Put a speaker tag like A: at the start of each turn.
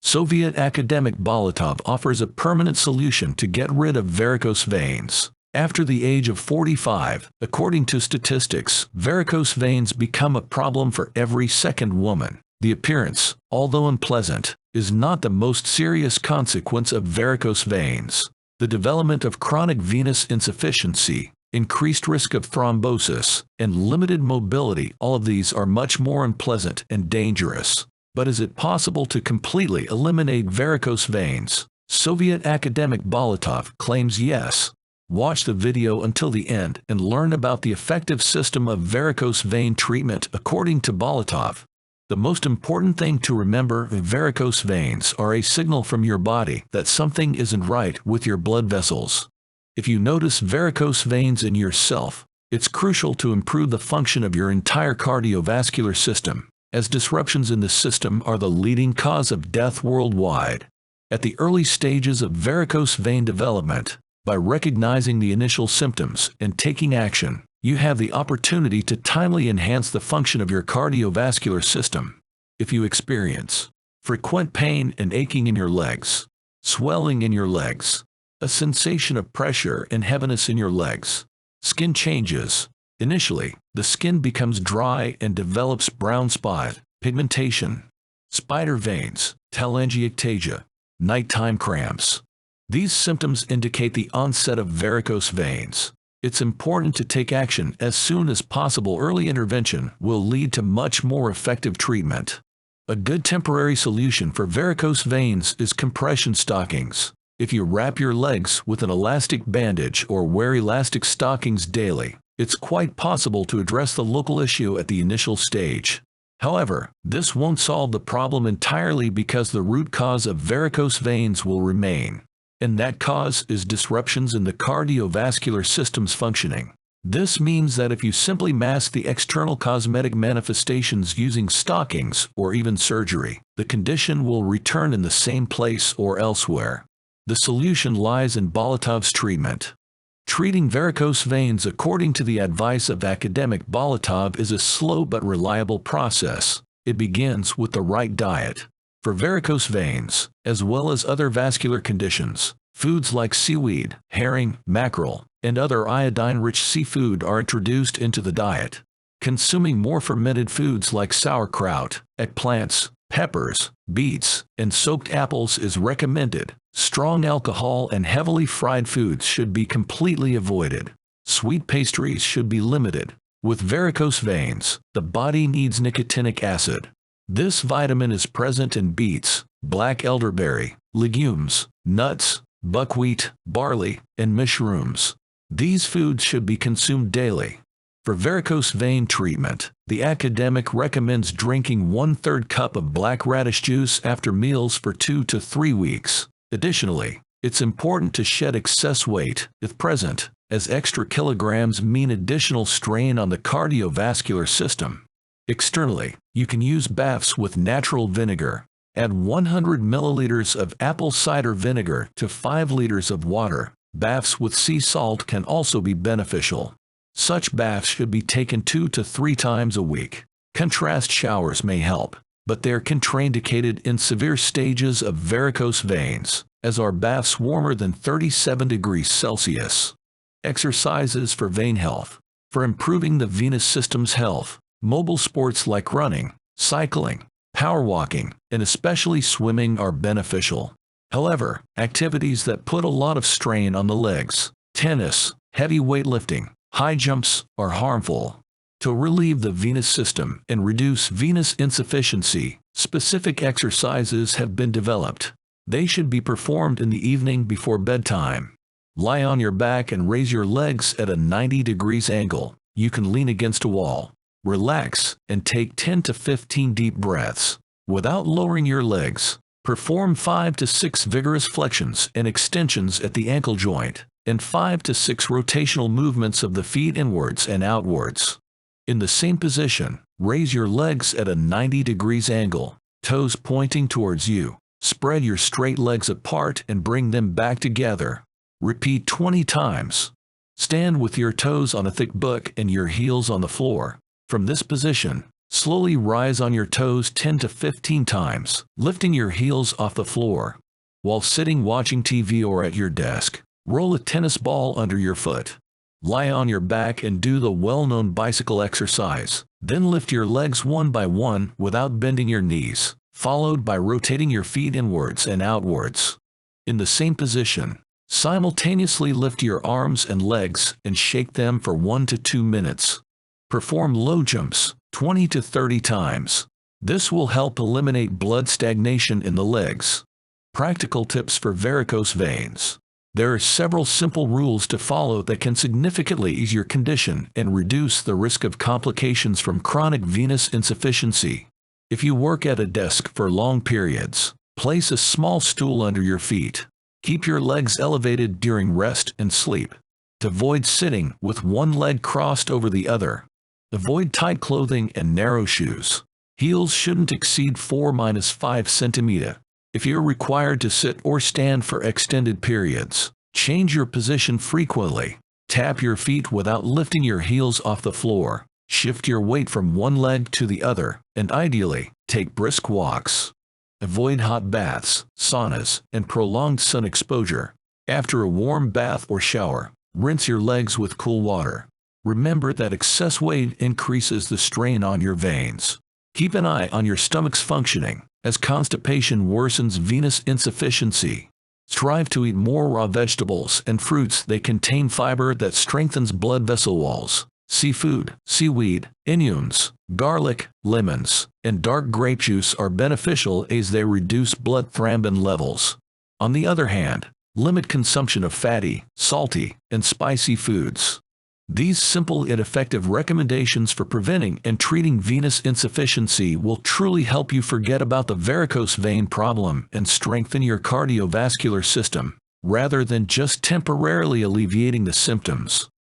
A: Soviet academic Bolotov offers a permanent solution to get rid of varicose veins. After the age of 45, according to statistics, varicose veins become a problem for every second woman. The appearance, although unpleasant, is not the most serious consequence of varicose veins. The development of chronic venous insufficiency, increased risk of thrombosis, and limited mobility, all of these are much more unpleasant and dangerous. But is it possible to completely eliminate varicose veins? Soviet academic Bolotov claims yes. Watch the video until the end and learn about the effective system of varicose vein treatment according to Bolotov. The most important thing to remember: varicose veins are a signal from your body that something isn't right with your blood vessels. If you notice varicose veins in yourself, it's crucial to improve the function of your entire cardiovascular system, as disruptions in the system are the leading cause of death worldwide. At the early stages of varicose vein development, by recognizing the initial symptoms and taking action, you have the opportunity to timely enhance the function of your cardiovascular system. If you experience frequent pain and aching in your legs, swelling in your legs, a sensation of pressure and heaviness in your legs, skin changes. Initially, the skin becomes dry and develops brown spot, pigmentation, spider veins, telangiectasia, nighttime cramps. These symptoms indicate the onset of varicose veins. It's important to take action as soon as possible. Early intervention will lead to much more effective treatment. A good temporary solution for varicose veins is compression stockings. If you wrap your legs with an elastic bandage or wear elastic stockings daily, it's quite possible to address the local issue at the initial stage. However, this won't solve the problem entirely because the root cause of varicose veins will remain. And that cause is disruptions in the cardiovascular system's functioning. This means that if you simply mask the external cosmetic manifestations using stockings or even surgery, the condition will return in the same place or elsewhere. The solution lies in Bolotov's treatment. Treating varicose veins according to the advice of academic Bolotov is a slow but reliable process. It begins with the right diet. For varicose veins, as well as other vascular conditions, foods like seaweed, herring, mackerel, and other iodine-rich seafood are introduced into the diet. Consuming more fermented foods like sauerkraut, eggplants, peppers, beets, and soaked apples is recommended. Strong alcohol and heavily fried foods should be completely avoided. Sweet pastries should be limited. With varicose veins, the body needs nicotinic acid. This vitamin is present in beets, black elderberry, legumes, nuts, buckwheat, barley, and mushrooms. These foods should be consumed daily. For varicose vein treatment, the academic recommends drinking 1/3 cup of black radish juice after meals for 2 to 3 weeks. Additionally, it's important to shed excess weight, if present, as extra kilograms mean additional strain on the cardiovascular system. Externally, you can use baths with natural vinegar. Add 100 milliliters of apple cider vinegar to 5 liters of water. Baths with sea salt can also be beneficial. Such baths should be taken 2 to 3 times a week. Contrast showers may help, but they're contraindicated in severe stages of varicose veins, as are baths warmer than 37 degrees Celsius. Exercises for vein health. For improving the venous system's health, mobile sports like running, cycling, power walking, and especially swimming are beneficial. However, activities that put a lot of strain on the legs, tennis, heavy weightlifting, high jumps, are harmful. To relieve the venous system and reduce venous insufficiency, specific exercises have been developed. They should be performed in the evening before bedtime. Lie on your back and raise your legs at a 90 degrees angle. You can lean against a wall. Relax and take 10 to 15 deep breaths. Without lowering your legs, perform 5 to 6 vigorous flexions and extensions at the ankle joint, and 5 to 6 rotational movements of the feet inwards and outwards. In the same position, raise your legs at a 90 degrees angle, toes pointing towards you. Spread your straight legs apart and bring them back together. Repeat 20 times. Stand with your toes on a thick book and your heels on the floor. From this position, Slowly rise on your toes 10 to 15 times, lifting your heels off the floor. While sitting watching TV or at your desk, roll a tennis ball under your foot. Lie on your back and do the well-known bicycle exercise. Then lift your legs one by one without bending your knees, followed by rotating your feet inwards and outwards. In the same position, simultaneously lift your arms and legs and shake them for 1 to 2 minutes. Perform low jumps 20 to 30 times. This will help eliminate blood stagnation in the legs. Practical tips for varicose veins. There are several simple rules to follow that can significantly ease your condition and reduce the risk of complications from chronic venous insufficiency. If you work at a desk for long periods, place a small stool under your feet. Keep your legs elevated during rest and sleep. Avoid sitting with one leg crossed over the other. Avoid tight clothing and narrow shoes. Heels shouldn't exceed 4-5 centimeters. If you're required to sit or stand for extended periods, change your position frequently. Tap your feet without lifting your heels off the floor. Shift your weight from one leg to the other, and ideally, take brisk walks. Avoid hot baths, saunas, and prolonged sun exposure. After a warm bath or shower, rinse your legs with cool water. Remember that excess weight increases the strain on your veins. Keep an eye on your stomach's functioning, as constipation worsens venous insufficiency. Strive to eat more raw vegetables and fruits. They contain fiber that strengthens blood vessel walls. Seafood, seaweed, onions, garlic, lemons, and dark grape juice are beneficial as they reduce blood thrombin levels. On the other hand, limit consumption of fatty, salty, and spicy foods. These simple yet effective recommendations for preventing and treating venous insufficiency will truly help you forget about the varicose vein problem and strengthen your cardiovascular system, rather than just temporarily alleviating the symptoms.